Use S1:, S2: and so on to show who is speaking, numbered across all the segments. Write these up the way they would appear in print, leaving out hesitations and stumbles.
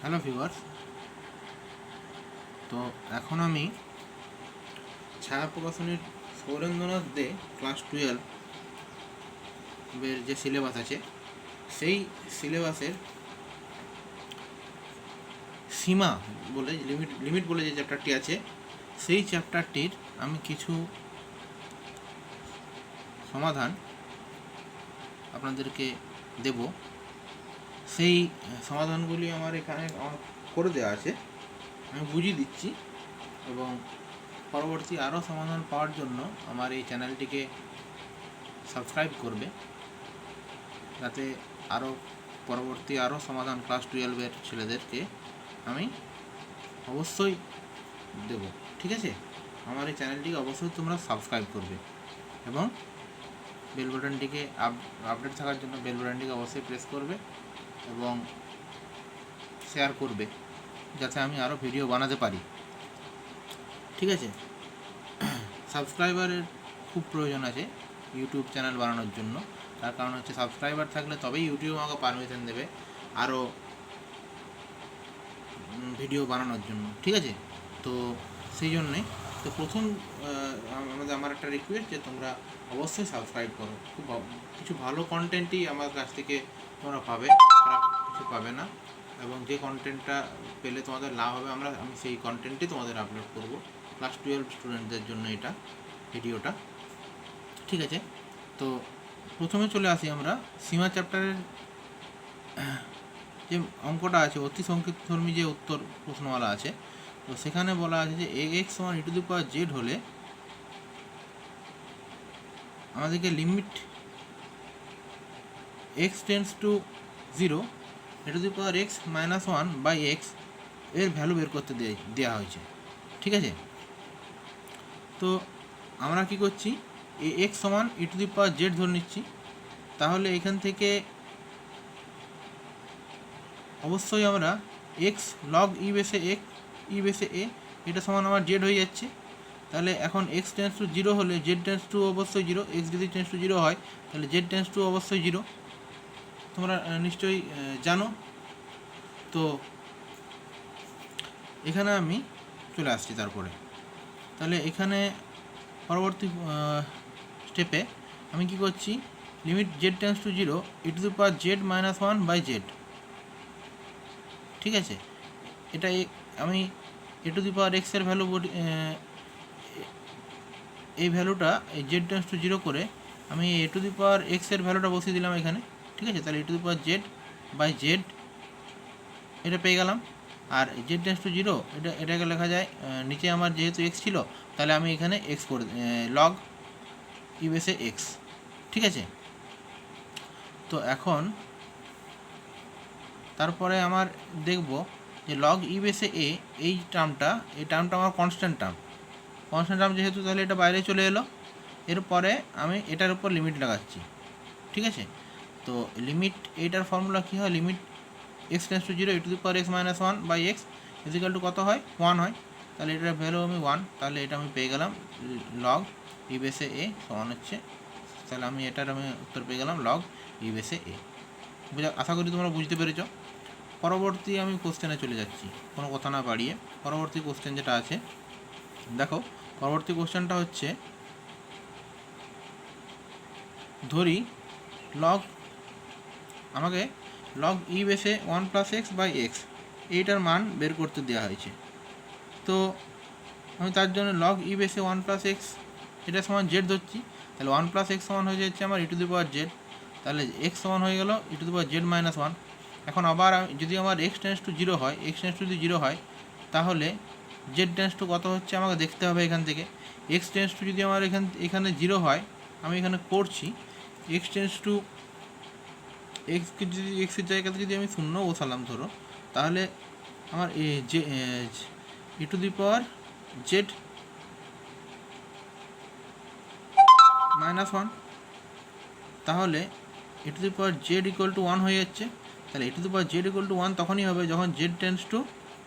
S1: Hello viewers, তো এখন আমি ছায়া প্রকাশনীর সৌরেন্দ্রনাথ দে ক্লাস 12-এর যে সিলেবাস আছে সেই সিলেবাসের সীমা বলে লিমিট বলে যে চ্যাপ্টারটি আছে সেই চ্যাপ্টারটির আমি কিছু সমাধান আপনাদেরকে দেব। সেই সমাধানগুলি আমার এখানে করে দেওয়া আছে, আমি বুঝিয়ে দিচ্ছি। এবং পরবর্তী আরও সমাধান পাওয়ার জন্য আমার এই চ্যানেলটিকে সাবস্ক্রাইব করবে, যাতে পরবর্তী আরও সমাধান ক্লাস 12-এর ছেলেদেরকে আমি অবশ্যই দেব। ঠিক আছে, আমার এই চ্যানেলটিকে অবশ্যই তোমরা সাবস্ক্রাইব করবে এবং বেল বাটনটিকে আপডেট থাকার জন্য বেল বাটনটিকে অবশ্যই প্রেস করবে এবং শেয়ার করবে, যাতে আমি আরও ভিডিও বানাতে পারি। ঠিক আছে, সাবস্ক্রাইবারের খুব প্রয়োজন আছে ইউটিউব চ্যানেল বানানোর জন্য। তার কারণ হচ্ছে সাবস্ক্রাইবার থাকলে তবেই ইউটিউব আমাকে পারমিশন দেবে আরও ভিডিও বানানোর জন্য। ঠিক আছে, তো সেই জন্যে তো প্রথম আমার একটা রিকোয়েস্ট যে তোমরা অবশ্যই সাবস্ক্রাইব করো। খুব কিছু ভালো কন্টেন্টই আমার কাছ থেকে তোমরা পাবে, খারাপ কিছু পাবে না। এবং যে কন্টেন্টটা পেলে তোমাদের লাভ হবে আমি সেই কন্টেন্টই তোমাদের আপলোড করব ক্লাস 12 স্টুডেন্টদের জন্য এটা ভিডিওটা। ঠিক আছে, তো প্রথমে চলে আসি আমরা সীমা চ্যাপ্টারের যে অঙ্কটা আছে, অতি সংক্ষিপ্তধর্মী যে উত্তর প্রশ্নওয়ালা আছে, তো সেখানে বলা আছে যে x সমান e⁻z হলে আমাদেরকে limit x tends to 0 e⁻x - 1/x এর ভ্যালু বের করতে দেওয়া হয়েছে। ঠিক আছে, তো আমরা কি করছি, x সমান e⁻z ধরে নিচ্ছি। তাহলে এখান থেকে অবশ্যই আমরা x log e বেসে a এটা সমান আমার z হয়ে যাচ্ছে। তাহলে এখন x টেন্ডস টু 0 হলে z টেন্ডস টু অবশ্যই 0, x যদি টেন্ডস টু 0 হয় তাহলে z টেন্ডস টু অবশ্যই 0, তোমরা নিশ্চয়ই জানো। তো এখানে আমি চলে আসছি। তাহলে এখানে পরবর্তী স্টেপে আমি কি করছি, limit z tends to 0 e⁻z - 1/z। ঠিক আছে, এটা আমি e⁻x এর ভ্যালু এই ভ্যালুটা এই z টেন্ডস টু 0 করে আমি e⁻x এর ভ্যালুটা বসিয়ে দিলাম এখানে। ঠিক আছে, তাহলে e⁻z/z এটা পেয়ে গেলাম। আর z টেন্ডস টু 0 এটাকে লেখা যায়, নিচে আমার যেহেতু x ছিল তাহলে আমি এখানে x করে log e বেসে x। ঠিক আছে, তো এখন তারপরে আমার দেখব যে log e বেসে a এই টার্মটা আমার কনস্ট্যান্ট টার্ম যেহেতু, তাহলে এটা বাইরে চলে এলো। এরপরে আমি এটার উপর লিমিট লাগাচ্ছি। ঠিক আছে, তো লিমিট এইটার ফর্মুলা কী হয়, limit x tends to 0 e⁻x - 1/x equal to কত হয়, 1 হয়। তাহলে এটার ভ্যালু আমি 1, তাহলে এটা আমি পেয়ে গেলাম log e বেসে a সমান হচ্ছে, তাহলে আমি উত্তর পেয়ে গেলাম log e বেসে a। আশা করি তোমরা বুঝতে পেরেছ। পরবর্তী আমি কোশ্চেনে চলে যাচ্ছি কোনো কথা না বাড়িয়ে। পরবর্তী কোশ্চেন যেটা আছে দেখো, পরবর্তী কোশ্চেনটা হচ্ছে, ধরি আমাকে log e বেসে 1 + x/x এইটার মান বের করতে দেওয়া হয়েছে। তো আমি তার জন্য log e বেসে 1 + x এটা সমান z ধরছি। তাহলে 1 + x সমান হয়ে যাচ্ছে আমার e⁻z, তাহলে x সমান হয়ে গেল e⁻z - 1। এখন আবার যদি আমার x টেন্ডস টু 0 হয়, যদি 0 হয় তাহলে z টেন্ডস টু কত হচ্ছে আমাকে দেখতে হবে এখান থেকে। x টেন্ডস টু যদি আমার এখানে 0 হয়, আমি এখানে করছি x টেন্ডস টু এক্সকে যদি এক্সের জায়গাতে যদি আমি 0 বসালাম ধরো, তাহলে আমার e⁻z - 1, তাহলে e⁻z = 1 হয়ে যাচ্ছে। তাহলে e⁻z = 1 তখনই হবে যখন z টেন্ডস টু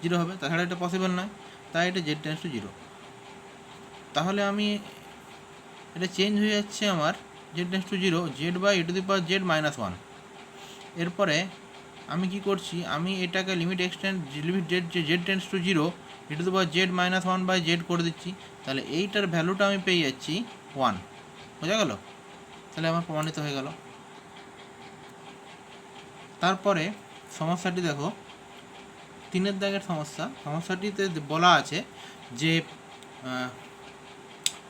S1: 0 হবে, তাছাড়া এটা পসিবল নয়। তাই এটা z টেন্ডস টু 0। তাহলে আমি এটা চেঞ্জ হয়ে যাচ্ছে আমার z টেন্ডস টু 0 z/e⁻z - 1। এরপরে আমি কি করছি, আমি এটাকে limit z tends to zero e⁻z minus 1/z করে দিচ্ছি। তাহলে এইটার ভ্যালুটা আমি পেয়ে যাচ্ছি 1। বোঝা গেল? তাহলে আমার প্রমাণিত হয়ে গেল। তারপরে সমস্যাটি দেখো, 3 দাগের সমস্যাটিতে বলা আছে যে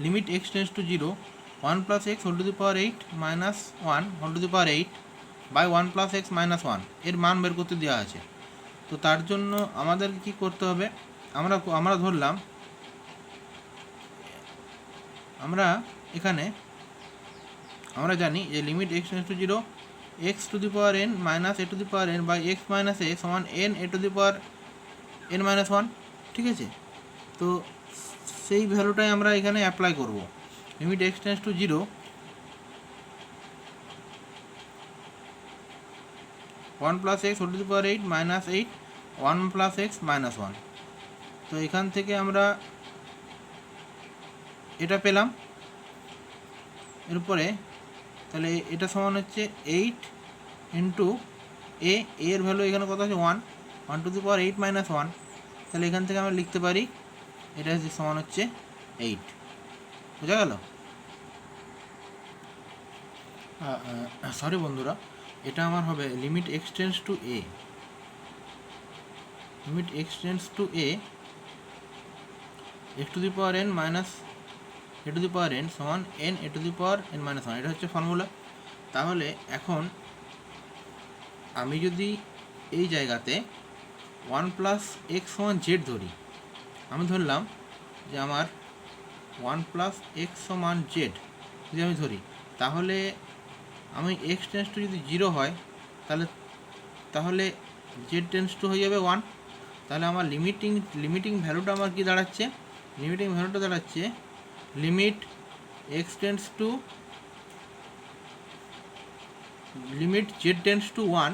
S1: limit x tends to zero 1 plus x whole to the power 8 minus 1 whole to the power 8 by 1 plus x minus 1 এর মান বের করতে দেওয়া আছে। তো তার জন্য আমাদের কি করতে হবে, আমরা ধরলাম, এখানে আমরা জানি যে limit x tends to zero x to the power n minus a to the power n by x minus a সমান n a to the power n minus 1। ঠিক আছে, তো সেই ভ্যালুটাই আমরা এখানে অ্যাপ্লাই করব। Limit x tends to zero 1 plus x whole to the power 8 minus 8 1 plus x minus 1। তো এখান থেকে আমরা এটা পেলাম। এরপরে তাহলে এটা সমান হচ্ছে 8 ইন্টু এর ভ্যালু এখানে কত আছে 1 টু দি পাওয়ার 8 মাইনাস 1। তাহলে এখান থেকে আমরা লিখতে পারি এটা হচ্ছে সমান হচ্ছে 8। বোঝা গেল? সরি বন্ধুরা, এটা আমার হবে limit x tends two a, limit x tends two a x two the power n minus a to the power n সমান n a to the power n minus 1। এটা হচ্ছে ফর্মুলা। তাহলে এখন আমি যদি এই জায়গাতে 1 প্লাস এক্স সমান জেড ধরি, আমি ধরলাম যে আমার 1 প্লাস এক্স সমান জেড যদি আমি ধরি, তাহলে আমি এক্স টেন্ডস টু যদি জিরো হয় তাহলে জেড টেন্ডস টু হয়ে যাবে 1। তাহলে আমার লিমিটিং ভ্যালুটা আমার কি দাঁড়াচ্ছে, লিমিটিং ভ্যালুটা দাঁড়াচ্ছে limit x tends to limit z tends to 1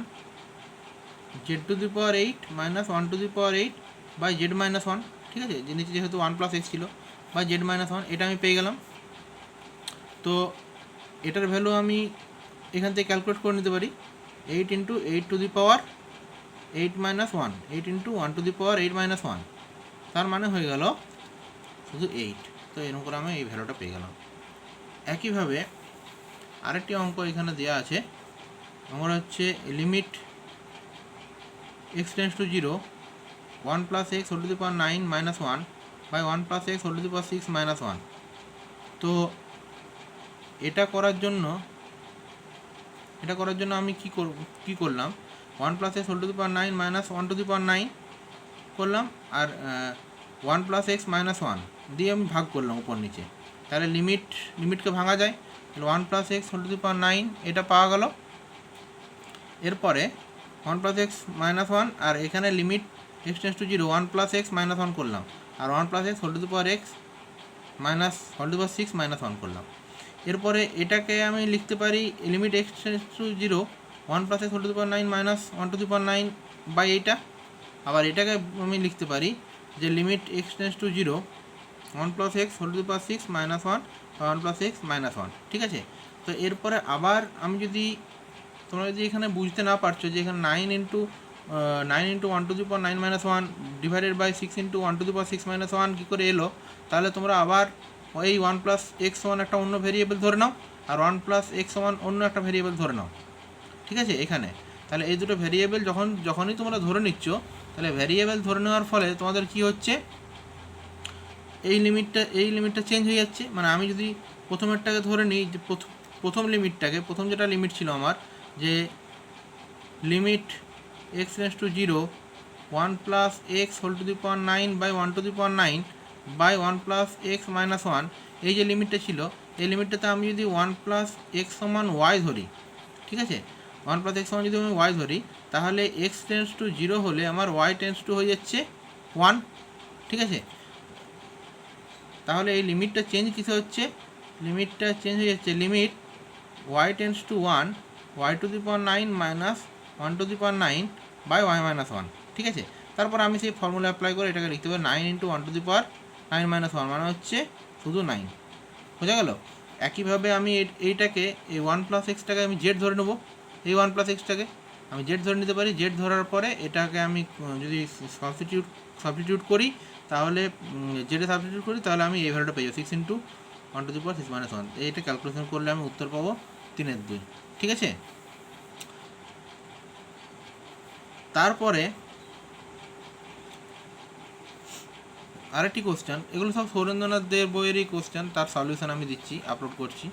S1: z to the power 8 minus 1 to the power 8 by z minus 1। ঠিক আছে, যে নিচে যেহেতু 1 প্লাস এক্স ছিল বাই জেড মাইনাস 1, এটা আমি পেয়ে গেলাম। তো এটার ভ্যালু আমি এখান থেকে ক্যালকুলেট করে নিতে পারি 8 into 8 two the power 8 minus 1, 8 into 1 to the power 8 minus 1, তার মানে হয়ে গেল শুধু 8। তো এরকম করে আমি এই ভ্যালুটা পেয়ে গেলাম। একইভাবে আরেকটি অঙ্ক এখানে দেওয়া আছে, আমরা হচ্ছে limit x tends to zero 1 plus x whole to the power 9 minus 1 by 1 plus x whole to the power 6 minus 1। তো এটা করার জন্য আমি কি করলাম, 1 plus x whole to the power 9 minus 1 to the power 9 করলাম, আর 1 প্লাস এক্স মাইনাস 1 দিয়ে আমি ভাগ করলাম উপর নিচে। তাহলে লিমিটকে ভাঙা যায়, তাহলে 1 plus x whole to the power 9 এটা পাওয়া গেল। এরপরে 1 প্লাস এক্স মাইনাস 1, আর এখানে limit x tends to zero 1 plus x minus 1 করলাম, আর 1 plus x whole to the power x minus whole to the power 6 minus 1 করলাম। এরপরে এটাকে আমি লিখতে পারি limit x tends to zero 1 plus x whole to the power 9 minus 1 to the power 9 by এইটা। আবার এটাকে আমি লিখতে পারি যে limit x tends to zero 1 plus x whole to the power 6 minus 1 বা 1 প্লাস এক্স মাইনাস 1। ঠিক আছে, তো এরপরে আবার আমি যদি তোমরা যদি এখানে বুঝতে না পারছো যে এখানে 9 into 1 to the power 9 minus 1 divided by 6 into 1 to the power 6 minus 1 কী করে এলো, তাহলে তোমরা আবার এই 1 প্লাস এক্স সমান একটা অন্য ভেরিয়েবল ধরে নাও, আর 1 প্লাস এক্স সমান অন্য একটা ভেরিয়েবল ধরে নাও। ঠিক আছে, এখানে তাহলে এই দুটো ভেরিয়েবল যখনই তোমরা ধরে নিচ্ছ, তাহলে ভেরিয়েবল ধরে নেওয়ার ফলে তোমাদের কি হচ্ছে, এই লিমিটটা চেঞ্জ হয়ে যাচ্ছে। মানে আমি যদি প্রথমেরটাকে ধরে নিই, যে প্রথম যেটা লিমিট ছিল আমার, যে limit x tends to zero 1 plus x whole to the power 9 by 1 to the power 9 by 1 plus x minus 1, এই যে লিমিটটা ছিল, এই লিমিটটাতে আমি যদি 1 প্লাস এক্স সমান ওয়াই ধরি, ঠিক আছে, 1 প্লাস এক্স সমান যদি আমি ওয়াই ধরি, তাহলে এক্স টেন্ডস টু জিরো হলে আমার ওয়াই টেন্ডস টু হয়ে যাচ্ছে 1। ঠিক আছে, তাহলে এই লিমিটটা চেঞ্জ কিসে হচ্ছে, লিমিটটা চেঞ্জ হয়ে যাচ্ছে limit y tends to 1 y to the power 9 minus 1 to the power 9 by y minus 1। ঠিক আছে, তারপর আমি সেই ফর্মুলা অ্যাপ্লাই করে এটাকে লিখতে পারি 9 into 1 to the power 9 minus 1 মানে হচ্ছে শুধু 9। বোঝা গেল? একইভাবে আমি এইটাকে এই 1 প্লাস এক্সটাকে আমি জেড ধরে নেবো, এই 1 প্লাস এক্সটাকে আমি জেড ধরে নিতে পারি। জেড ধরার পরে এটাকে আমি যদি সাবস্টিটিউট করি তাহলে জেডে সাবস্টিটিউট করি তাহলে আমি এই ভ্যালুটা পেয়ে যাবো 6 ইন্টু 1⁻6 - 1। এইটা ক্যালকুলেশন করলে আমি উত্তর পাবো 3/2। ঠিক আছে, তারপরে আরেকটি কোশ্চেন, এগুলো সব সুরেন্দ্রনাথ দের বইয়েরই কোশ্চেন, তার সলিউশন আমি দিচ্ছি, আপলোড করছি,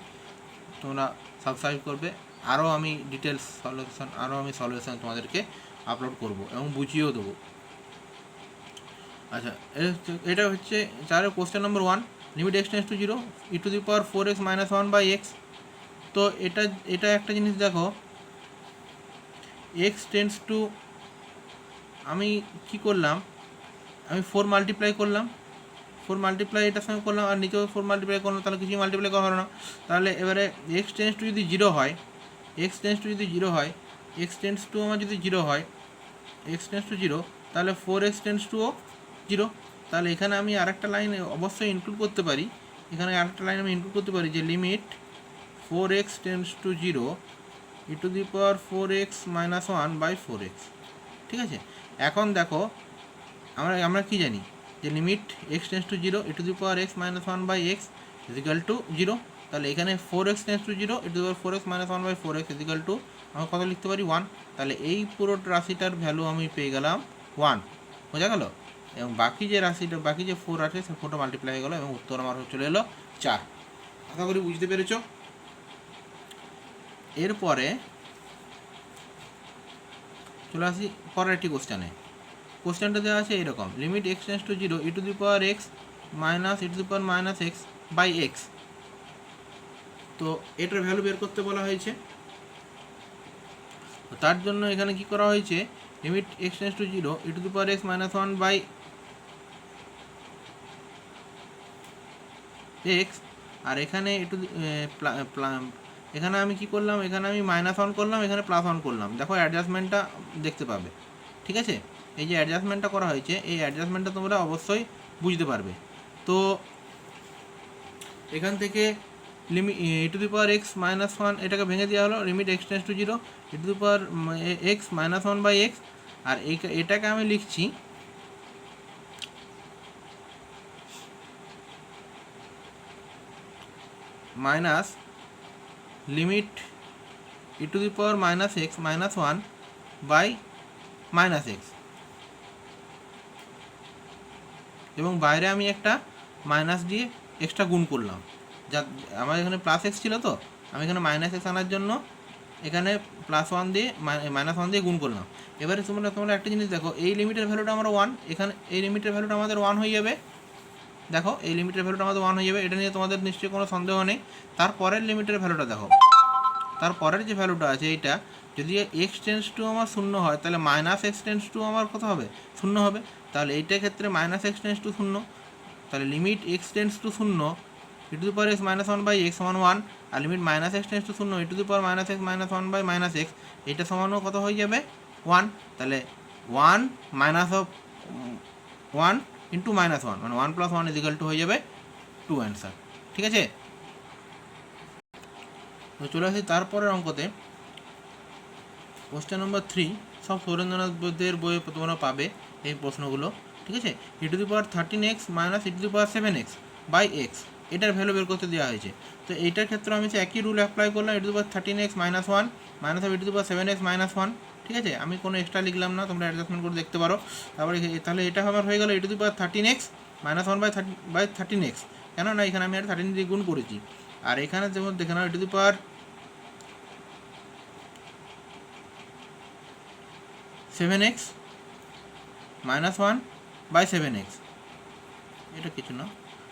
S1: তোমরা সাবস্ক্রাইব করবে। আরও আমি ডিটেলস সলিউশন তোমাদেরকে আপলোড করব এবং বুঝিয়েও দেবো। আচ্ছা, এটা হচ্ছে চারের question number 1, limit x tends to 0 e⁴x - 1/x। তো এটা একটা জিনিস দেখো, x টেন্ডস টু, আমি কি করলাম, আমি 4 মাল্টিপ্লাই করলাম, 4 মাল্টিপ্লাই এটার সঙ্গে করলাম, আর নিচেও 4 মাল্টিপ্লাই করলাম, তাহলে কিছুই মাল্টিপ্লাই করা হলো না। তাহলে এবারে x টেন্ডস টু যদি 0 হয়, x টেন্ডস টু আমার যদি 0 হয়, x টেন্ডস টু 0, তাহলে 4x টেন্ডস টুও 0। তাহলে এখানে আমি আরেকটা লাইন অবশ্যই ইনক্লুড করতে পারি, যে limit 4x tends to 0 e⁴x - 1/4x। ঠিক আছে, এখন দেখো আমরা কি জানি যে limit x tends to 0 e⁴x - 1/x = 0। তাহলে এখানে 4x tends to 0 e⁴x - 1/4x = আমরা কত লিখতে পারি? 1। তাহলে এই পুরো রাশিটার ভ্যালু আমি পেয়ে গেলাম 1, বোঝা গেল? এবং বাকি যে 4 আছে সে 4টা মাল্টিপ্লাই হয়ে গেলো এবং উত্তর আমার চলে এলো 4। আশা করি বুঝতে পেরেছ। এরপরে চলে আসি পরের একটি কোশ্চেনটা দেওয়া আছে এরকম, limit x tends to 0 e⁴x - (x/x)/x। তো এটার ভ্যালু বের করতে বলা হয়েছে। তার জন্য এখানে কি করা হয়েছে, limit x tends to 0 e⁴x - 1/x, আর এখানে এখানে আমি কি করলাম, এখানে আমি -1 করলাম, এখানে +1 করলাম। দেখো অ্যাডজাস্টমেন্টটা দেখতে পাবে। ঠিক আছে, এই যে অ্যাডজাস্টমেন্টটা করা হয়েছে, এই অ্যাডজাস্টমেন্টটা তোমরা অবশ্যই বুঝতে পারবে। তো এখান থেকে লিমিট e⁴x - 1 এটাকে ভেঙে দেওয়া হলো, limit x tends to 0 e⁴x - 1/x, আর এটাকে আমি লিখছি মাইনাস লিমিট e⁻x - 1/-x, এবং বাইরে আমি একটা মাইনাস দিয়ে এক্সট্রা গুণ করলাম। যা আমার এখানে +x ছিল, তো আমি এখানে -x আনার জন্য এখানে +1 দিয়ে -1 দিয়ে গুণ করলাম। এবারে তোমরা একটা জিনিস দেখো, এই লিমিটের ভ্যালুটা আমার 1, এখানে এই লিমিটের ভ্যালুটা আমাদের 1 হয়ে যাবে। দেখো এই লিমিটের ভ্যালুটা আমাদের 1 হয়ে যাবে, এটা নিয়ে তোমাদের নিশ্চয়ই কোনো সন্দেহ নেই। তারপরের লিমিটের ভ্যালুটা দেখো, তারপরের যে ভ্যালুটা আছে এইটা, যদি x টেন্ডস টু আমার 0 হয় তাহলে -x টেন্ডস টু আমার কত হবে? 0 হবে। তাহলে এইটার ক্ষেত্রে -x টেন্ডস টু 0, তাহলে limit x tends to 0 e⁴x - 1/x = 1, আর limit -x tends to 0 e⁻x - 1/-x, এটা সমানও কত হয়ে যাবে? 1। তাহলে 1 × -1 মানে 1 + 1 = হয়ে যাবে 2 অ্যান্সার। ঠিক আছে, তো চলে আসি তারপরের অঙ্কতে। কোশ্চেন নম্বর 3, সব সুরেন্দ্রনাথ দের বইয়ে তোমরা পাবে এই প্রশ্নগুলো। ঠিক আছে, e⁻13x - e⁻7x/x, এটার ভ্যালু বের করতে দেওয়া হয়েছে। তো এইটার ক্ষেত্রে আমি একই রুল অ্যাপ্লাই করলাম, e⁻13x - 1 e⁻7x - 1। ঠিক আছে, আমি কোনো এক্সট্রা লিখলাম না, তোমরা অ্যাডজাস্টমেন্ট করে দেখতে পারো। তারপরে তাহলে এটা আমার হয়ে গেল e⁻13x - 1/13x, কেননা এখানে আমি 13 দিয়ে গুণ করেছি। আর এখানে যেমন দেখে নাও e⁻7x - 1/7x, এটা কিছু না।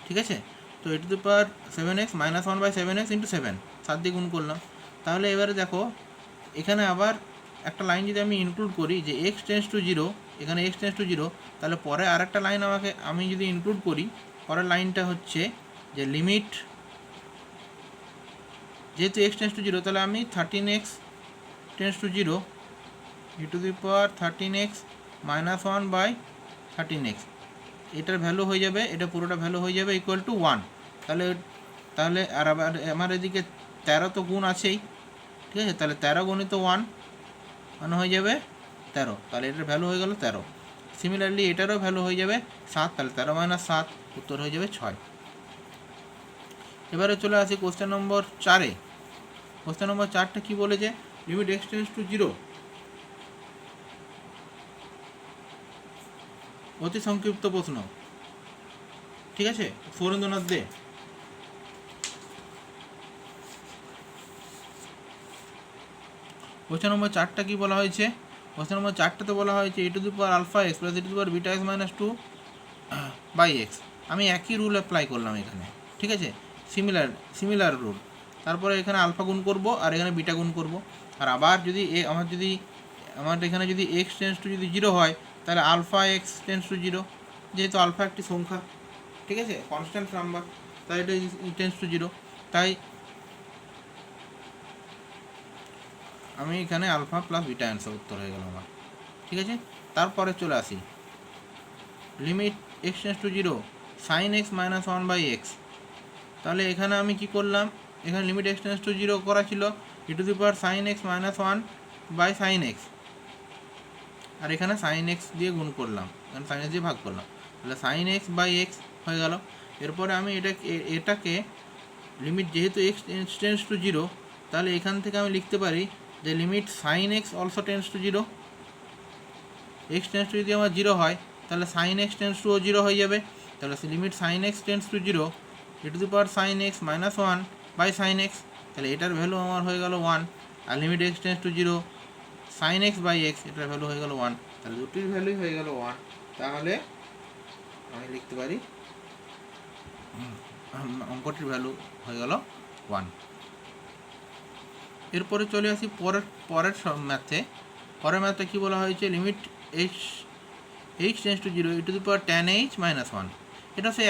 S1: ঠিক আছে, তো e⁻7x - 1/7x × 7, 7 দিয়ে গুণ করলাম। তাহলে এবারে দেখো এখানে আবার একটা লাইন যদি আমি ইনক্লুড করি যে x টেন্ডস টু 0, এখানে x টেন্ডস টু 0, তাহলে পরে আরেকটা লাইন আমি যদি ইনক্লুড করি, পরের লাইনটা হচ্ছে যে লিমিট, যেহেতু x টেন্ডস টু 0, তাহলে আমি 13x tends to 0 e⁻13x - 1/13x, এটার ভ্যালু হয়ে যাবে, এটা পুরোটা ভ্যালু হয়ে যাবে =1। তাহলে আর আবার আমার এদিকে 13 তো গুণ আছেই। ঠিক আছে, তাহলে 13 × 1 মানে হয়ে যাবে 13, তাহলে এটার ভ্যালু হয়ে গেল 13। সিমিলারলি এটারও ভ্যালু হয়ে যাবে 7, তাহলে 13 - 7 উত্তর হয়ে যাবে 6। এবারে চলে আসি কোশ্চেন নম্বর 4-এ। কোশ্চেন নম্বর 4টা কী বলেছে, লিমিট x টেন্ডস টু 0, অতি সংক্ষিপ্ত প্রশ্ন, ঠিক আছে, সুরেন্দ্রনাথ দে। কোশ্চেন নম্বর 4টা কী বলা হয়েছে, কোশ্চেন নম্বর 4টাতে বলা হয়েছে e to the power alpha x plus e to the power beta x minus 2 by x. আমি একই রুল অ্যাপ্লাই করলাম এখানে, ঠিক আছে, সিমিলার রুল। তারপরে এখানে আলফা গুণ করব আর এখানে বিটা গুণ করব। আর আবার যদি আমার এখানে যদি এক্স টেন্স টু যদি 0 হয়, তাহলে আলফা এক্স টেন্স টু 0, যেহেতু আলফা একটি সংখ্যা, ঠিক আছে, কনস্ট্যান্ট নাম্বার, তাই এটা টেন্স টু 0, তাই আমি এখানে আলফা প্লাস বিটা অ্যান্সার উত্তর হয়ে গেল আমার, ঠিক আছে। তারপরে চলে আসি limit x tends to 0 sine x minus 1 by x. তাহলে এখানে আমি কি করলাম, এখানে লিমিট এক্স টেন্স টু 0 করা ছিল e to the power sine x minus 1 by sine x, আর এখানে সাইন এক্স দিয়ে গুণ করলাম, এখানে সাইন এক্স দিয়ে ভাগ করলাম, তাহলে সাইন এক্স বাই এক্স হয়ে গেল। এরপরে আমি এটাকে লিমিট যেহেতু এক্স টেন্স টু 0, তাহলে এখান থেকে আমি লিখতে পারি যে limit sine x also tends to 0। X tends to যদি আমার 0 হয়, তাহলে সাইন এক্স টেন্স টুও 0 হয়ে যাবে। তাহলে limit sine x tends to 0 e to the power sine x minus 1 by sine x, তাহলে এটার ভ্যালু আমার হয়ে গেল 1। আর limit x tends to 0 sine x by x, এটার ভ্যালু হয়ে গেল 1, তাহলে দুটির ভ্যালুই হয়ে গেল 1। তাহলে আমি লিখতে পারি অঙ্কটির ভ্যালু হয়ে গেল 1। এরপরে চলে আসি পরের ম্যাথে। পরের ম্যাথে কী বলা হয়েছে, limit h tends to 0 e to the power tan h minus 1। এটা সে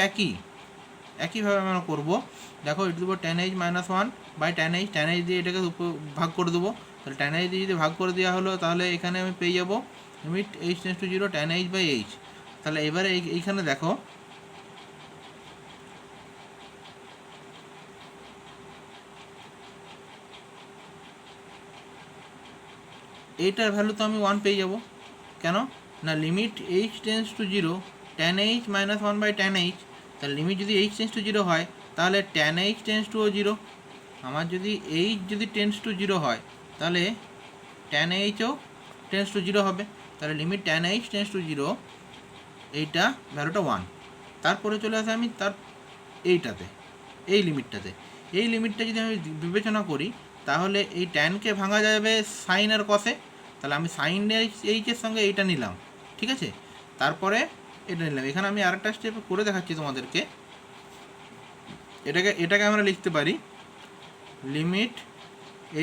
S1: একইভাবে আমরা করবো। দেখো e to the power tan h minus 1 by tan h দিয়ে এটাকে ভাগ করে দেবো। তাহলে ট্যান এইচ দিয়ে যদি ভাগ করে দেওয়া হলো, তাহলে এখানে আমি পেয়ে যাবো limit h tends to 0 tan h by h. তাহলে এবারে এইখানে দেখো এইটার ভ্যালু তো আমি 1 পেয়ে যাব। কেন না, limit h tends to 0 tan h minus 1 by tan h. তাহলে লিমিট যদি এইচ টেন্স টু 0 হয়, তাহলে ট্যান এইচ টেন্স টু 0। আমার যদি এইচ যদি টেন্স টু 0 হয়, তাহলে ট্যান এইচও টেন্স টু 0 হবে। তাহলে limit tan H tends to 0, এইটা ভ্যালুটা 1। তারপরে চলে আসে আমি এইটাতে, এই লিমিটটা যদি আমি বিবেচনা করি, তাহলে এই ট্যানকে ভাঙা যাবে সাইন আর কসে। তাহলে আমি সাইন এইচের সঙ্গে এইটা নিলাম, ঠিক আছে, তারপরে এটা নিলাম। এখানে আমি আরেকটা স্টেপ করে দেখাচ্ছি তোমাদেরকে। এটাকে আমরা লিখতে পারি limit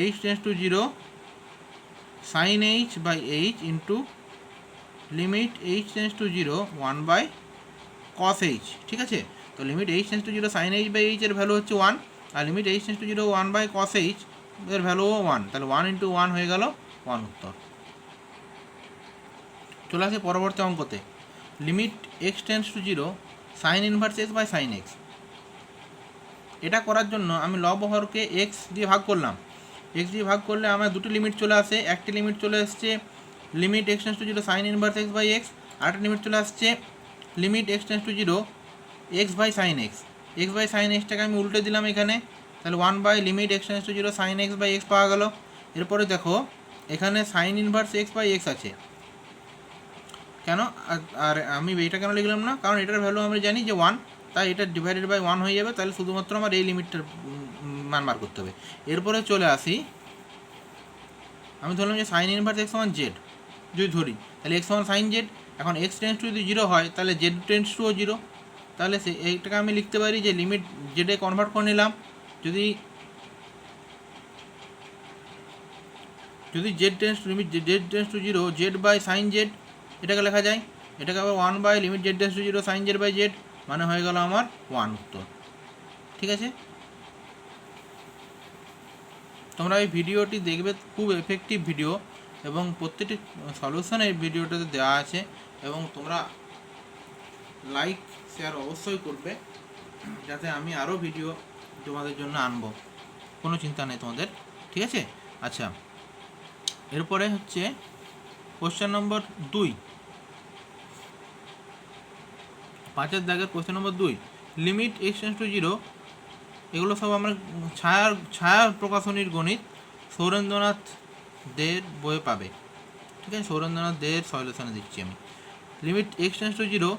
S1: h tends to 0 sine h by h into limit h tends to 0 1 by cos h, ঠিক আছে। তো limit h tends to 0 sine h by h এর ভ্যালু হচ্ছে 1, আর limit h tends to 0 1 by cos h এর ভ্যালুও 1। তাহলে 1 into 1 হয়ে গেল 1 উত্তর। চলে আসে পরবর্তী অঙ্কতে, limit x tends to 0 sine inverse x by sine x. এটা করার জন্য আমি লব হরকে এক্স দিয়ে ভাগ করলাম। এক্স দিয়ে ভাগ করলে আমার দুটি লিমিট চলে আসে। একটি লিমিট চলে আসছে limit x tends to 0 sine inverse x by x, আরেকটা লিমিট চলে আসছে limit x tends to 0 x by sine x. X by sine এক্সটাকে আমি উল্টে দিলাম এখানে, তাহলে 1 by limit x tends to 0 sine x by x পাওয়া গেল। এরপরে দেখো এখানে sine inverse x by x আছে। কেন, আর আমি এইটা কেন লিখলাম না, কারণ এটার ভ্যালু আমরা জানি যে 1, তাই এটা ডিভাইডেড বাই 1 হয়ে যাবে। তাহলে শুধুমাত্র আমার এই লিমিটটার মান বার করতে হবে। এরপরে চলে আসি, আমি ধরলাম যে সাইন ইনভার্স এক্স সমান জেড যদি ধরি, তাহলে এক্স সমান সাইন জেড। এখন এক্স টেন্স টু যদি 0 হয়, তাহলে জেড টেন্স টুও 0। তাহলে এইটাকে আমি লিখতে পারি যে লিমিট জেডে কনভার্ট করে নিলাম। যদি z tends limit z tends to 0 z by sine z এটাকে লেখা যায়। এটাকে আবার 1 by limit z tends to 0 sine z by z, মানে হয়ে গেল আমার 1 উত্তর, ঠিক আছে। তোমরা এই ভিডিওটি দেখবে, খুব এফেক্টিভ ভিডিও, এবং প্রত্যেকটি সলিউশন এই ভিডিওটাতে দেওয়া আছে। এবং তোমরা লাইক শেয়ার অবশ্যই করবে, যাতে আমি আরও ভিডিও তোমাদের জন্য আনবো। কোনো চিন্তা নেই তোমাদের, ঠিক আছে। আচ্ছা, এরপরে হচ্ছে কোশ্চেন নম্বর 2, 5 দাগের question number 2, limit x tends to 0। এগুলো সব আমরা ছায়া প্রকাশনীর গণিত সৌরেন্দ্রনাথ দের বইয়ে পাবে। ঠিক আছে, সৌরেন্দ্রনাথ দের সলিউশনে দিচ্ছি আমি। Limit x tends to 0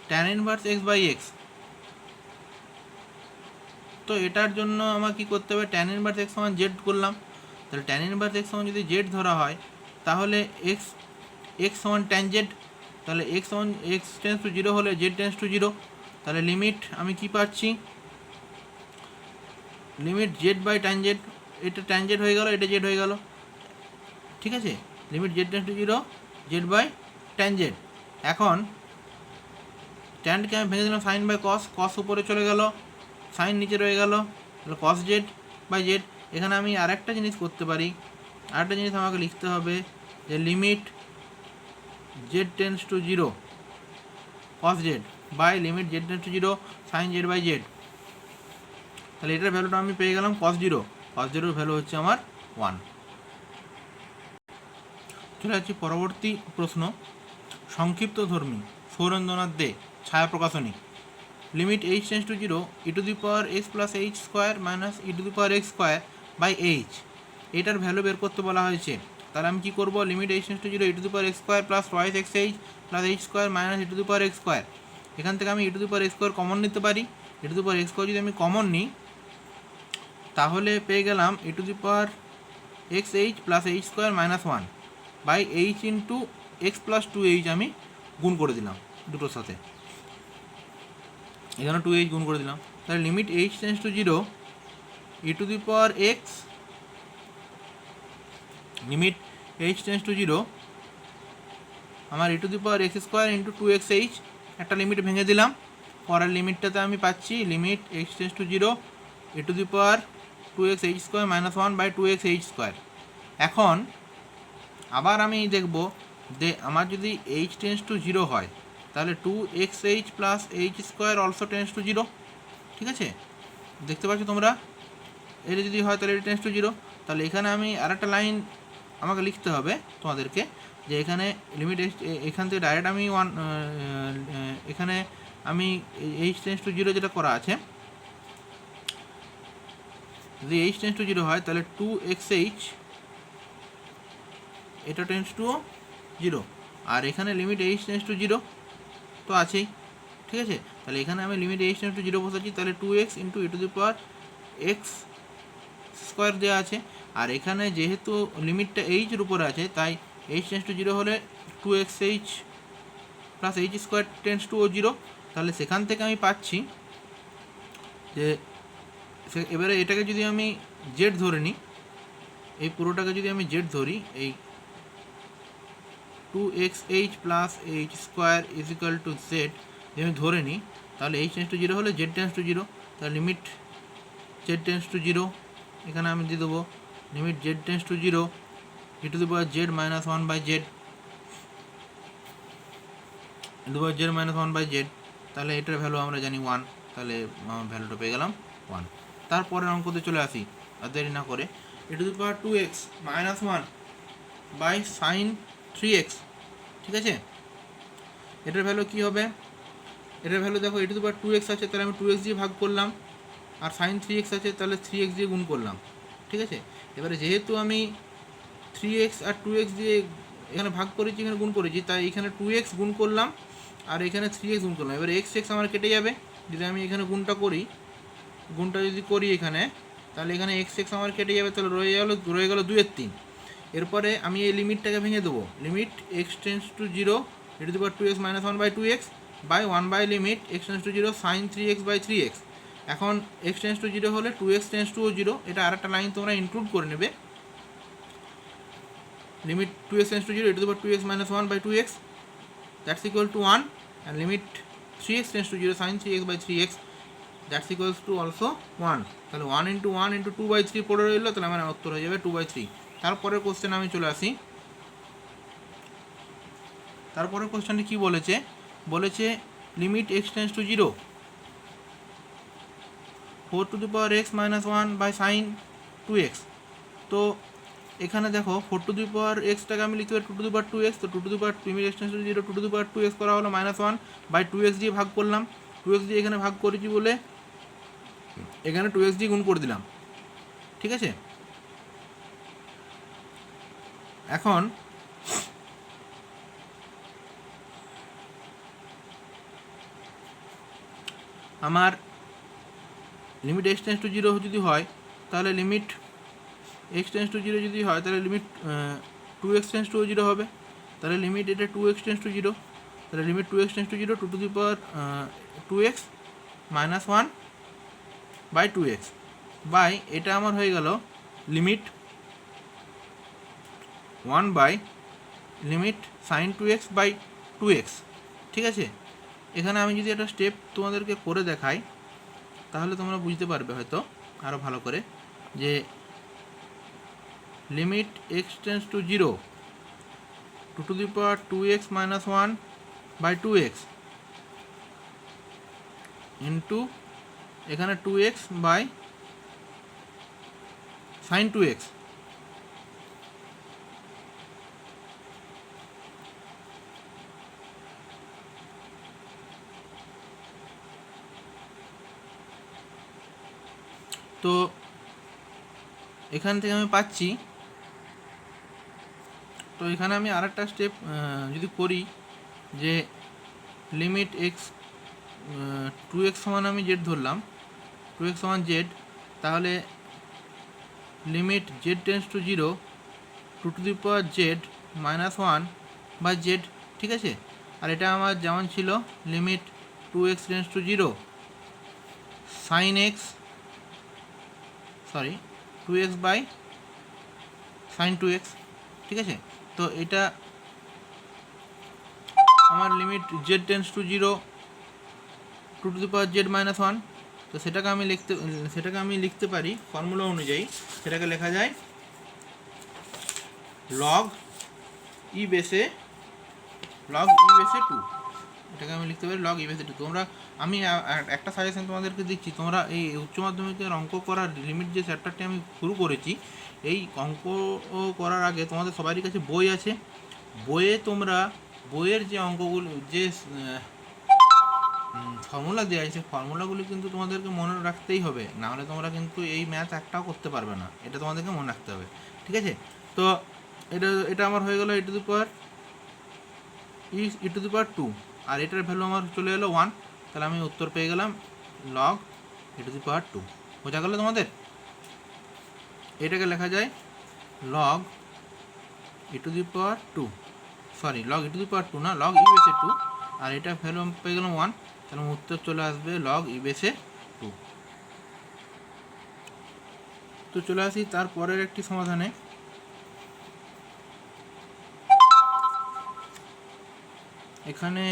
S1: tan inverse x by x। তো এটার জন্য আমার কী করতে হবে, tan ইনভার্স x সমান z করলাম। তাহলে tan ইনভার্স x সমান যদি z ধরা হয় তাহলে x সমান tan z। তাহলে x সমান x টেন্ডস টু 0 হলে z টেন্ডস টু 0। তাহলে লিমিট আমি কি পাচ্ছি, limit z by tan z, এটা tan z হয়ে গেল, এটা z হয়ে গেল। ঠিক আছে, limit z tends to 0 z by tan z। এখন ট্যানকে আমি ভেঙে দিলাম সাইন বাই কস, কস উপরে চলে গেল, সাইন নিচে রয়ে গেল, তাহলে কস জেড বাই জেড। এখানে আমি আরেকটা জিনিস করতে পারি, আরেকটা জিনিস আমাকে লিখতে হবে যে limit z tends to 0 cos z by limit z tends to 0 sine z by z. তাহলে এটার ভ্যালুটা আমি পেয়ে গেলাম কস 0, কস 0-এর ভ্যালু হচ্ছে আমার 1। চলে যাচ্ছি পরবর্তী প্রশ্ন, সংক্ষিপ্ত ধর্মী Saurendranath De, Chhaya Prakashani. Limit h tends to 0 e to the power x plus h square minus e to the power x square by h, এটার ভ্যালু বের করতে বলা হয়েছে। তাহলে আমি কী করবো, limit h tends to 0 e to the power x square plus twice x h plus h square minus e to the power x square. এখান থেকে আমি e to the power x square common নিতে পারি। e to the power x square যদি আমি common নিই তাহলে পেয়ে গেলাম e to the power x h plus h square minus 1 by h into x plus 2h আমি গুণ করে দিলাম দুটোর সাথে, এখানে 2h গুণ করে দিলাম। তাহলে limit h tends to 0 e to the power x, limit h tends to 0 আমার e to the power x square into 2xh, একটা লিমিট ভেঙে দিলাম, পরের লিমিটটাতে আমি পাচ্ছি limit h tends to 0 e to the power 2xh square minus 1 by 2xh square. এখন আবার আমি দেখব যে আমার যদি h টেন্ডস টু 0 হয় তাহলে 2xh plus h square also tends to 0। ঠিক আছে, দেখতে পাচ্ছ তোমরা, এটা যদি হয় তাহলে এটা টেন্ডস টু 0। তাহলে এখানে আমি আরেকটা লাইন আমাকে লিখতে হবে তোমাদেরকে, যে এখানে লিমিট এখান থেকে ডাইরেক্ট আমি এখানে আমি h টেন্ডস টু 0 যেটা করা আছে, যদি h টেন্ডস টু 0 হয় তাহলে 2xh এটা টেন্ডস টু 0, আর এখানে লিমিট h টেন্ডস টু 0 তো আছেই। ঠিক আছে, তাহলে এখানে আমি লিমিট h টেন্ডস টু 0 বসাচ্ছি, তাহলে 2x into e to the power x square দেওয়া আছে। আর এখানে যেহেতু লিমিটটা এইচের উপরে আছে তাই h টেন্ডস টু 0 হলে 2xh plus h square tends to 0। তাহলে সেখান থেকে আমি পাচ্ছি যে এবারে এটাকে যদি আমি জেড ধরে নিই, এই পুরোটাকে যদি আমি জেড ধরি, এই 2xh plus h square is equal to Z যদি আমি ধরে নিই, তাহলে h টেন্ডস টু 0 হলে z টেন্ডস টু 0। তাহলে লিমিট z টেন্ডস টু 0, এখানে আমি দিয়ে দেবো limit z tends to 0 e to the power z minus 1 by z, e to the power z minus 1 by z। তাহলে এটার ভ্যালু আমরা জানি 1, তাহলে ভ্যালুটা পেয়ে গেলাম 1। তারপরের অঙ্কতে চলে আসি আর দেরি না করে, e to the power 2x minus 1 by sine 3x। ঠিক আছে, এটার ভ্যালু কী হবে, এটার ভ্যালু দেখো e to the power 2x আছে, তাহলে আমি 2x দিয়ে ভাগ করলাম, আর সাইন 3x আছে তাহলে 3x দিয়ে গুণ করলাম। ঠিক আছে, এবারে যেহেতু আমি 3x আর 2x দিয়ে এখানে ভাগ করেছি, এখানে গুণ করেছি, তাই এখানে 2x গুণ করলাম আর এখানে 3x গুণ করলাম। এবারে x আমার কেটে যাবে, যদি আমি এখানে গুণটা যদি করি এখানে, তাহলে এখানে x আমার কেটে যাবে, তাহলে রয়ে গেল 2/3। এরপরে আমি এই লিমিটটাকে ভেঙে দেবো, limit x tends to 0 e to the power 2x minus 1 by 2x by 1 by limit x tends to 0 sine 3x by 3x। এখন x টেন্ডস টু 0 হলে 2x টেন্ডস টু 0, এটা আরেকটা লাইন তোমরা ইনক্লুড করে নেবে, limit 2x tends to 0 e to the power 2x minus 1 by 2x that's equal to 1, and limit 3x tends to 0 sin 3x by 3x that's equals to also 1। তাহলে 1 into 1 into 2/3 পড়ে রইল, তাহলে আমার উত্তর হয়ে যাবে 2/3। তারপরের কোশ্চেন আমি চলে আসি। তারপরের কোশ্চেনটি কী বলেছে limit x tends to 0 4 to the power x minus 1 by sine 2x। তো এখানে দেখো 4^x আমি লিখতে পারি 2^2x, তো 2^2 লিমিট এক্সটেন্স টু 0 2^2x করা হলো -1/2x দিয়ে ভাগ করলাম, 2x দিয়ে এখানে ভাগ করেছি বলে এখানে 2x দিয়ে গুণ করে দিলাম। ঠিক আছে, এখন আমার লিমিট এক্সটেন্স টু 0 যদি হয় তাহলে লিমিট এক্সটেন্স টু 0 যদি হয় তাহলে লিমিট 2x টেন্স টু 0 হবে, তাহলে লিমিট এটা 2x টেন্স টু 0, তাহলে limit 2x tense to 0 2x -1/2x by এটা আমার হয়ে গেল লিমিট 1/লিমিট sin 2x/2x। ঠিক আছে, এখানে আমি যদি একটা স্টেপ তোমাদেরকে করে দেখাই তাহলে তোমরা বুঝতে পারবে হয়তো আরও ভালো করে যে limit x tends to 0 2x -1/2x into এখানে 2x বাই sin 2x। তো এখান থেকে আমি পাচ্ছি, তো এখানে আমি আরেকটা স্টেপ যদি করি যে লিমিট এক্স 2x সমান আমি জেড ধরলাম, 2x সমান জেড, তাহলে limit z tends to 0 2z -1/z। ঠিক আছে, আর এটা আমার যেমন ছিল limit 2x tense to 0 sin x 2x/sin 2x। ঠিক আছে, তো এটা আমার limit z tends to 0 2z -1, তো সেটাকে আমি লিখতে পারি ফর্মুলা অনুযায়ী, সেটাকে লেখা যায় log e বেসে 2, এটাকে আমি লিখতে পারি log e বেসে 2। তোমরা আমি একটা সাজেশন তোমাদেরকে দিচ্ছি, তোমরা এই উচ্চ মাধ্যমিকের অঙ্ক করার লিমিট যে চ্যাপ্টারটি আমি শুরু করেছি, এই অঙ্ক করার আগে তোমাদের সবারই কাছে বই আছে, বইয়ের যে অঙ্কগুলো যে ফর্মুলা দেওয়া আছে ফর্মুলাগুলি কিন্তু তোমাদেরকে মনে রাখতেই হবে, নাহলে তোমরা কিন্তু এই ম্যাথ একটাও করতে পারবে না, এটা তোমাদেরকে মনে রাখতে হবে। ঠিক আছে, তো এটা আমার হয়ে গেল e⁻², আর এটার ভ্যালু আমার চলে এলো 1, তাহলে আমি উত্তর পেয়ে গেলাম log e⁻²। বোঝা গেল তোমাদের? এটাকে লেখা যায় log e⁻², log e⁻², না log e বেসে 2, আর এটা ভ্যালু পেয়ে গেলাম 1, তাহলে উত্তর চলে আসবে log e বেসে 2। তো চলে আসি তারপরের একটি সমাধানে। এখানে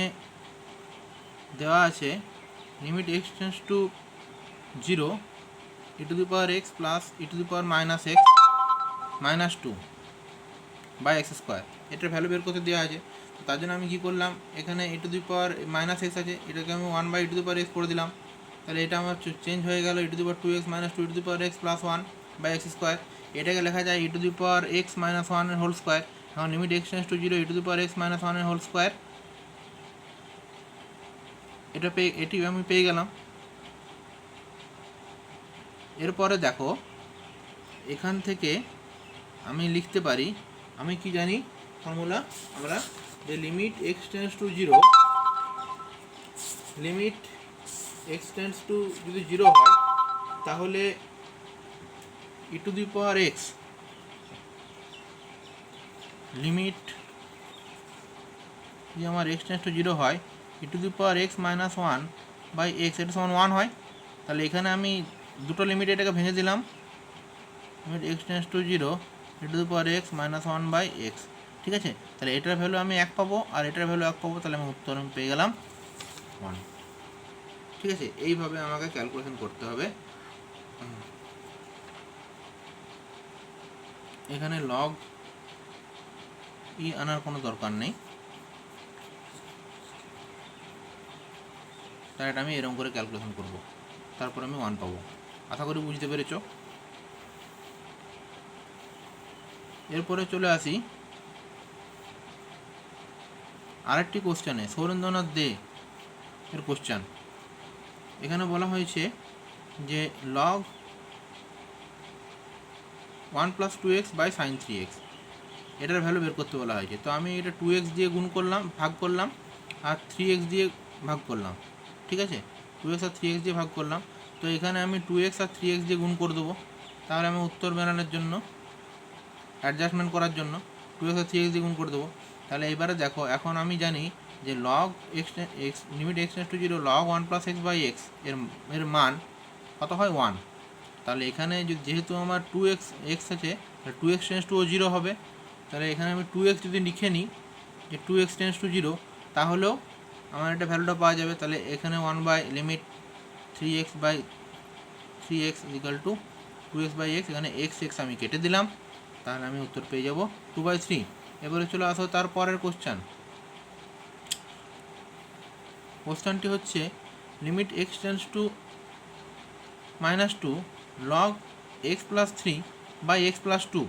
S1: দেওয়া আছে limit x tends to 0 e⁻x plus e⁻−2/x², এটার ভ্যালু বের করতে দেওয়া আছে। তো তার জন্য আমি কী করলাম, এখানে e⁻−x আছে, এটাকে আমি 1/e⁻x করে দিলাম, তাহলে এটা আমার চেঞ্জ হয়ে গেল e⁻2x - 2e⁻x প্লাস 1/x²। এটাকে লেখা যায় e⁻x - 1/2। এখন limit x tends to 0 e⁻x - 1/2, এটি আমি পেয়ে গেলাম। এরপরে দেখো এখান থেকে আমি লিখতে পারি, আমি কি জানি ফর্মুলা, আমরা যে limit x tends to 0 limit x tends to যদি 0 হয় তাহলে e⁻x লিমিট যদি আমার এক্স টেন্স টু 0 হয় e⁻x - 1/x, এটা সমান 1 হয়, তাহলে এখানে আমি দুটো লিমিট এটাকে ভেঙে দিলাম, limit x tends to 0 e⁻x - 1/x। ঠিক আছে, তাহলে এটার ভ্যালু আমি 1 পাবো আর এটার ভ্যালু 1 পাবো, তাহলে আমি উত্তর পেয়ে গেলাম 1। ঠিক আছে, এইভাবে আমাকে ক্যালকুলেশন করতে হবে। এখানে log e আনার কোনো দরকার নেই, তাই এটা আমি এরকম করে ক্যালকুলেশন করব, তারপর আমি 1 পাবো। আশা করি বুঝতে পেরেছো। এরপরে চলে আসি আরেকটি কোশ্চেনে, সৌরেন্দ্রনাথ দে এর কোশ্চেন। এখানে বলা হয়েছে যে log 1 + 2x by sine 3x, এটার ভ্যালু বের করতে বলা হয়েছে। তো আমি এটা 2x দিয়ে গুণ করলাম, ভাগ করলাম, আর 3x দিয়ে ভাগ করলাম, ঠিক আছে, 2x আর 3x দিয়ে ভাগ করলাম। তো এখানে আমি 2x আর 3x দিয়ে গুণ করে দেবো, তাহলে আমি উত্তর বেরানোর জন্য, অ্যাডজাস্টমেন্ট করার জন্য 2x আর 3x দিয়ে গুণ করে দেবো। তাহলে এবারে দেখো, এখন আমি জানি যে log x limit x tends to 0 log 1 + x by x এর মান কত হয় 1। তাহলে এখানে যেহেতু আমার 2x আছে, 2x টেন্ডস টু 0 হবে। তাহলে এখানে আমি 2x যদি লিখে নিই যে 2x টেন্ডস টু 0, তাহলেও আমার এটা ভ্যালুটা পাওয়া যাবে। তাহলে এখানে 1 by limit 3x by 3x equal to 2x by x, এখানে x আমি কেটে দিলাম, তাহলে আমি উত্তর পেয়ে যাব 2/3। এবারে চলে আসো তারপরের কোশ্চেনটি হচ্ছে limit x tends to -2 log x + 3 by x + 2,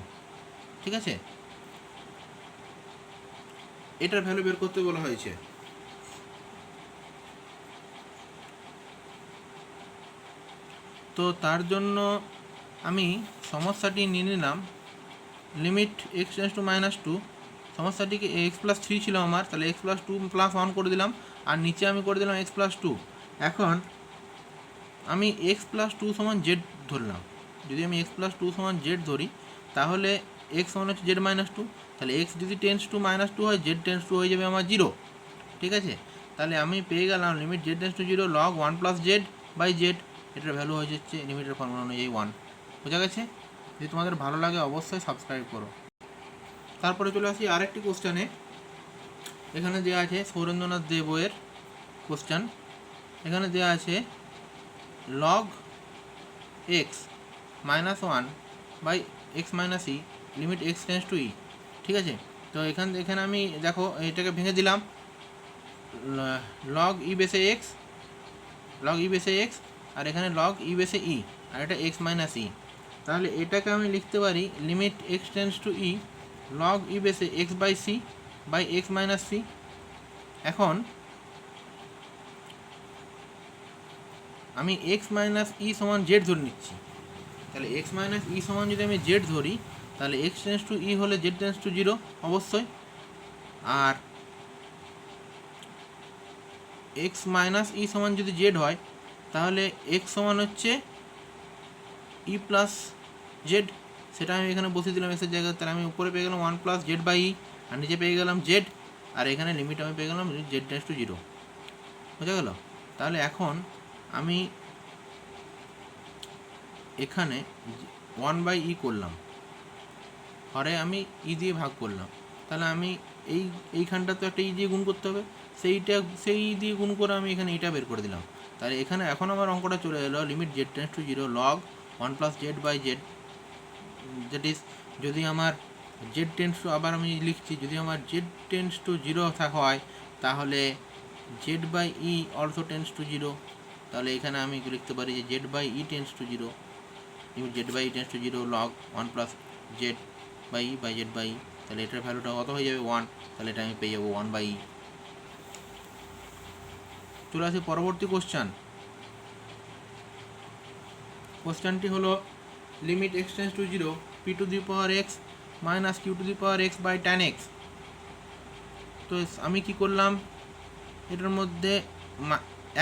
S1: ঠিক আছে, এটার ভ্যালু বের করতে বলা হয়েছে। তো তার জন্য আমি সমস্যাটি নিয়ে নিলাম লিমিট x টেন্ডস টু -2, সমস্যাটিকে x + 3 ছিল আমার, তাহলে x + 2 + 1 করে দিলাম, আর নিচে আমি করে দিলাম x + 2। এখন আমি x + 2 = z ধরলাম। যদি আমি x + 2 = z ধরি, তাহলে x সমান হচ্ছে z - 2, তাহলে x যদি টেন্ডস টু -2 হয়, z টেন্ডস টু হয়ে যাবে আমার 0, ঠিক আছে। তাহলে আমি পেয়ে গেলাম limit z tends to 0 log 1 + z by z, এটার ভ্যালু হয়ে যাচ্ছে লিমিটের ফর্মুলা অনুযায়ী 1। বোঝা গেছে? যদি তোমাদের ভালো লাগে অবশ্যই সাবস্ক্রাইব করো। তারপরে চলে আসি আরেকটি কোশ্চেনে। এখানে দেওয়া আছে সৌরেন্দ্রনাথ দে বইয়ের কোশ্চেন। এখানে দেওয়া আছে log x -1 by x - e limit x tends to e, ঠিক আছে। তো এখানে আমি দেখো এটাকে ভেঙে দিলাম, লগ ই বেসে x, আর এখানে লগ ই বেসে e, আর এটা x - e। তাহলে এটাকে আমি লিখতে পারি limit x tends to e log e বেসে x by c by x - c। এখন আমি x - e সমান z ধরে নিচ্ছি। তাহলে x - e সমান যদি আমি z ধরি, তাহলে x টেন্ডস টু e হলে z টেন্ডস টু 0 অবশ্যই, আর x - e সমান যদি z হয়, তাহলে x সমান হচ্ছে e প্লাস z, সেটা আমি এখানে বসিয়ে দিলাম x এর জায়গায়। তাহলে আমি উপরে পেয়ে গেলাম 1 + z/e, আর নিচে পেয়ে গেলাম z, আর এখানে লিমিট আমি পেয়ে গেলাম z টেন্ডস টু 0। বোঝা গেল? তাহলে এখন আমি এখানে 1/e করলাম, হরে আমি ই দিয়ে ভাগ করলাম, তাহলে আমি এইখানটা তো একটা ই দিয়ে গুণ করতে হবে, সেই দিয়ে গুণ করে আমি এখানে এটা বের করে দিলাম। তাহলে এখানে এখন আমার অঙ্কটা চলে এলো limit z tends to 0 log 1 + z/z, that is যদি আমার z টেন্ডস টু, আবার আমি লিখছি, যদি আমার z টেন্ডস টু 0 হয়, তাহলে z/e অলসো টেন্ডস টু 0। তাহলে এখানে আমি লিখতে পারি যে z/e tends to 0, limit z/e tends to 0 log 1 + z/e by z/e। তাহলে এটার ভ্যালুটা কত হয়ে যাবে 1, তাহলে এটা আমি পেয়ে যাবো 1/e। চলে আসি পরবর্তী কোশ্চেনটি হলো limit x tends to 0 p⁴x - q⁴x by tan x। তো আমি কি করলাম, এটার মধ্যে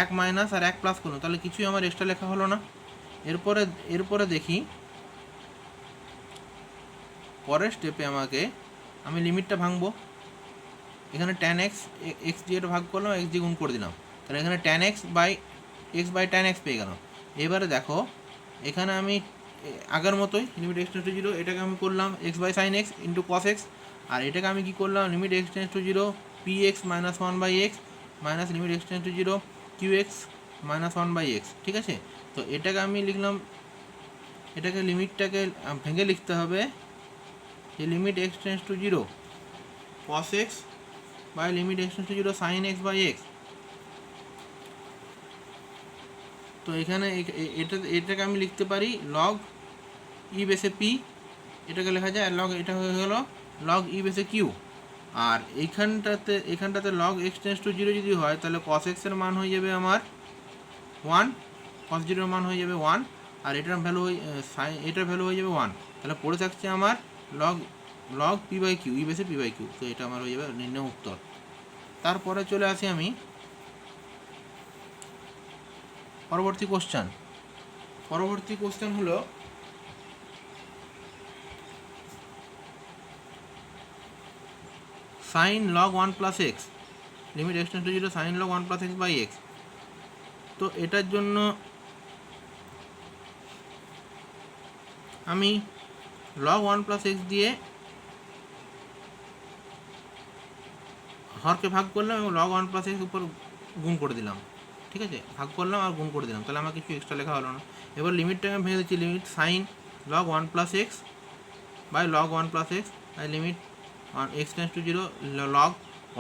S1: এক মাইনাস আর এক প্লাস করলাম, তাহলে কিছুই আমার এক্সট্রা লেখা হলো না। এরপরে দেখি পরের স্টেপে আমি লিমিটটা ভাঙবো। এখানে tan x দিয়ে এটা ভাগ করলাম, x দিয়ে গুণ করে দিলাম, তাহলে এখানে tan x by tan x পেয়ে গেলাম। এবারে দেখো এখানে আমি আগের মতোই লিমিট x টেন্ডস টু 0, এটাকে আমি করলাম x by sine x into cos x, আর এটাকে আমি কি করলাম limit x tends to 0 px - 1/x minus limit x tends to 0 qx - 1/x, ঠিক আছে। তো এটাকে আমি লিখলাম, এটাকে লিমিটটাকে ভেঙে লিখতে হবে যে limit x tends to 0 cos x by limit x tends to 0 sin x by x। তো এখানে এটাকে আমি লিখতে পারি লগ ই বেসে p এটাকে লেখা যায় লগ, এটা হয়ে গেলো লগ ই বেসে কিউ। আর এখানটাতে log x tends to zero যদি হয় তাহলে কস এক্সের মান হয়ে যাবে আমার 1, কস জিরোর মান হয়ে যাবে 1, আর এটার ভ্যালু এটার ভ্যালু হয়ে যাবে 1। তাহলে পড়ে থাকছে আমার log log p by q, e বেসে পি বাই কিউ। তো এটা আমার হয়ে যাবে নির্ণয় উত্তর। তারপরে চলে আসি আমি পরবর্তী কোশ্চেন। পরবর্তী কোশ্চেন হলো sine log 1 plus x, limit x tends to zero sine log 1 plus x by x. তো এটার জন্য আমি লগ 1 প্লাস এক্স দিয়ে হরকে ভাগ করলাম এবং লগ 1 প্লাস এক্স উপর গুণ করে দিলাম। ঠিক আছে, ভাগ করলাম আর গুণ করে দিলাম, তাহলে আমার কিছু এক্সট্রা লেখা হলো না। এবার লিমিটটাকে আমি ভেঙে দিচ্ছি, limit sine log 1 plus x by log 1 plus x by limit x tends to zero log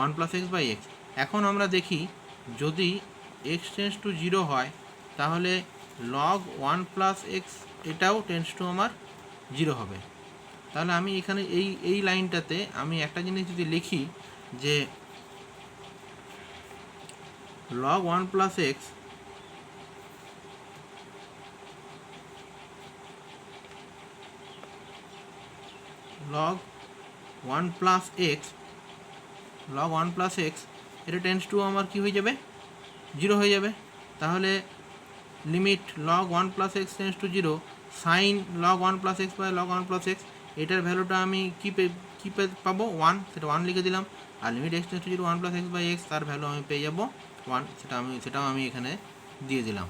S1: 1 plus x by x. এখন আমরা দেখি যদি এক্স টেন্স টু জিরো হয় তাহলে লগ 1 প্লাস এক্স এটাও টেন্স টু আমার জিরো হবে। তাহলে আমি এখানে এই লাইনটাতে আমি একটা জিনিস যদি লিখি যে log 1 plus x log 1 plus x log 1 plus x এটা টেন্স টু আমার কি হয়ে যাবে, জিরো হয়ে যাবে। তাহলে লিমিট log 1 plus x tends to zero sine log 1 plus x by log 1 plus x, এটার ভ্যালুটা আমি কি পাবো 1, সেটা 1 লিখে দিলাম। আর limit x tends to zero 1 plus x by x, তার ভ্যালু আমি পেয়ে যাবো 1, সেটাও আমি এখানে দিয়ে দিলাম।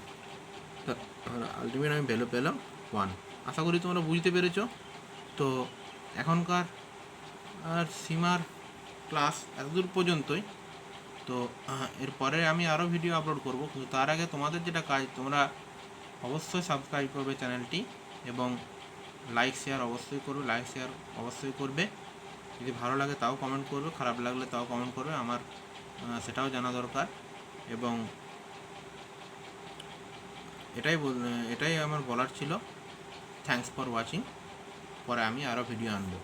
S1: তো আলটিমেট আমি ভ্যালু পেলাম 1। আশা করি তোমরা বুঝতে পেরেছো। তো এখনকার আর সীমার ক্লাস এতদূর পর্যন্তই। তো এরপরে আমি আরও ভিডিও আপলোড করব, কিন্তু তার আগে তোমাদের যেটা কাজ, তোমরা অবশ্যই সাবস্ক্রাইব করবে চ্যানেলটি এবং লাইক শেয়ার অবশ্যই করবে। যদি ভালো লাগে তাও কমেন্ট করবে, খারাপ লাগলে তাও কমেন্ট করবে, আমার সেটাও জানা দরকার। এবং এটাই আমার বলার ছিল। Thanks for watching. পরে আমি আরও ভিডিও আনবো।